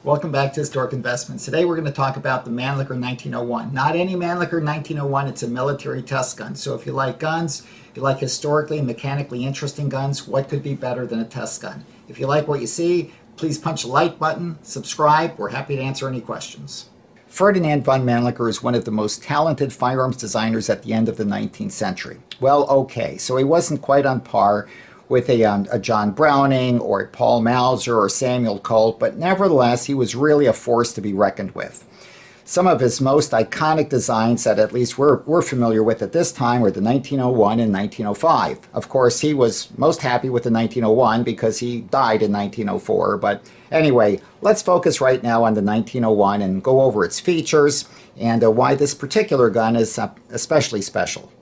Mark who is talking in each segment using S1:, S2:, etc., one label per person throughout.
S1: Welcome back to Historic Investments. Today we're going to talk about the Mannlicher 1901. Not any Mannlicher 1901, it's a military test gun. So if you like guns, you like historically and mechanically interesting guns, what could be better than a test gun? If you like what you see, please punch the like button, subscribe. We're happy to answer any questions. Ferdinand von Mannlicher is one of the most talented firearms designers at the end of the 19th century. Well, okay, so he wasn't quite on par with a John Browning or a Paul Mauser or Samuel Colt, but nevertheless, he was really a force to be reckoned with. Some of his most iconic designs that at least we're familiar with at this time were the 1901 and 1905. Of course, he was most happy with the 1901 because he died in 1904. But anyway, let's focus right now on the 1901 and go over its features and why this particular gun is especially special.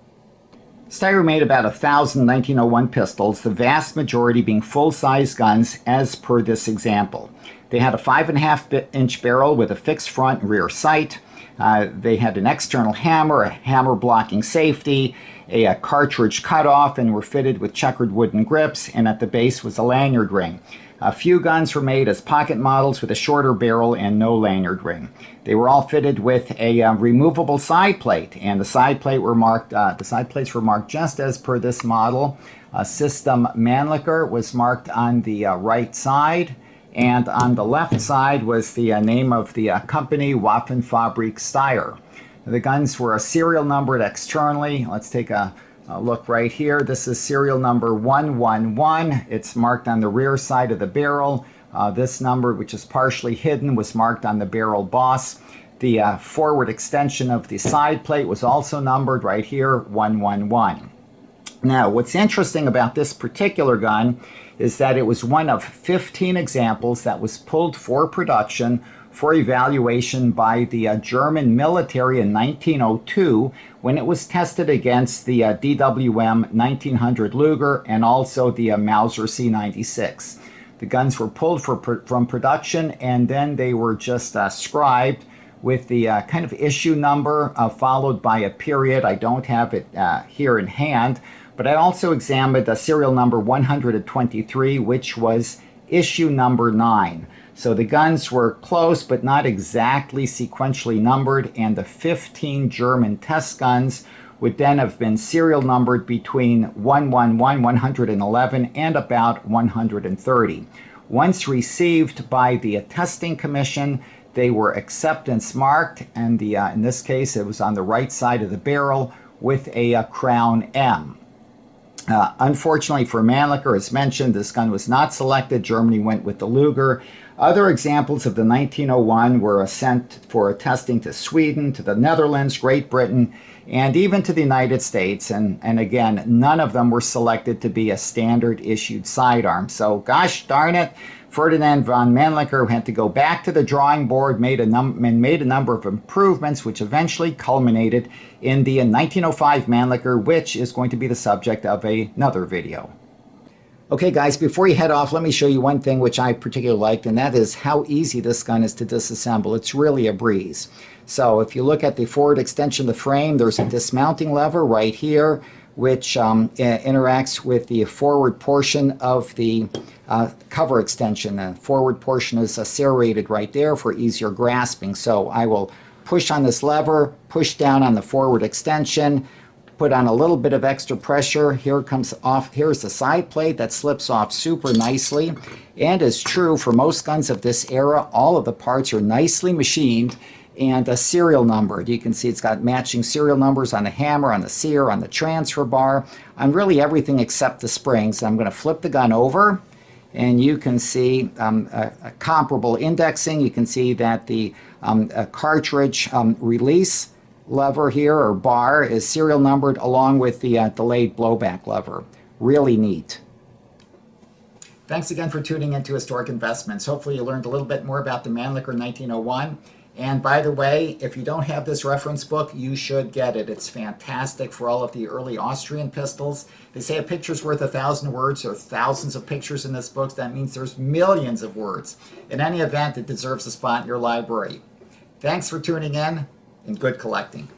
S1: Steyr made about 1,000 1901 pistols, the vast majority being full-size guns as per this example. They had a 5.5-inch barrel with a fixed front and rear sight. They had an external hammer, a hammer blocking safety, a cartridge cutoff, and were fitted with checkered wooden grips, and at the base was a lanyard ring. A few guns were made as pocket models with a shorter barrel and no lanyard ring. They were all fitted with a removable side plate, and the side plates were marked just as per this model. System Mannlicher was marked on the right side, and on the left side was the name of the company, Waffenfabrik Steyr. The guns were serial numbered externally. Let's take a look right here. This is serial number 111. It's marked on the rear side of the barrel. This number, which is partially hidden, was marked on the barrel boss. The forward extension of the side plate was also numbered right here, 111. Now, what's interesting about this particular gun is that it was one of 15 examples that was pulled for production for evaluation by the German military in 1902 when it was tested against the DWM 1900 Luger and also the Mauser C96. The guns were pulled from production, and then they were just scribed with the kind of issue number followed by a period. I don't have it here in hand, but I also examined the serial number 123, which was issue number 9. So the guns were close, but not exactly sequentially numbered, and the 15 German test guns would then have been serial numbered between 111, 111, and about 130. Once received by the testing commission, they were acceptance marked, and in this case, it was on the right side of the barrel with a crown M. Unfortunately for Mannlicher, as mentioned, this gun was not selected. Germany went with the Luger. Other examples of the 1901 were sent for testing to Sweden, to the Netherlands, Great Britain, and even to the United States. And again, none of them were selected to be a standard issued sidearm. So gosh darn it, Ferdinand von Mannlicher had to go back to the drawing board, made a number of improvements, which eventually culminated in the 1905 Mannlicher, which is going to be the subject of another video. Okay guys, before you head off, let me show you one thing which I particularly liked, and that is how easy this gun is to disassemble. It's really a breeze. So if you look at the forward extension of the frame, there's a dismounting lever right here, which interacts with the forward portion of the cover extension. The forward portion is serrated right there for easier grasping. So I will push on this lever, push down on the forward extension, put on a little bit of extra pressure. Here it comes off. Here's the side plate that slips off super nicely. And is true for most guns of this era, all of the parts are nicely machined and serial numbered. You can see it's got matching serial numbers on the hammer, on the sear, on the transfer bar, on really everything except the springs. I'm going to flip the gun over, and you can see a comparable indexing. You can see that the cartridge release lever here, or bar, is serial numbered along with the delayed blowback lever. Really neat. Thanks again for tuning into Historic Investments. Hopefully you learned a little bit more about the Mannlicher 1901. And by the way, if you don't have this reference book, you should get it. It's fantastic for all of the early Austrian pistols. They say a picture's worth 1,000 words. There are thousands of pictures in this book. That means there's millions of words. In any event, it deserves a spot in your library. Thanks for tuning in, and good collecting.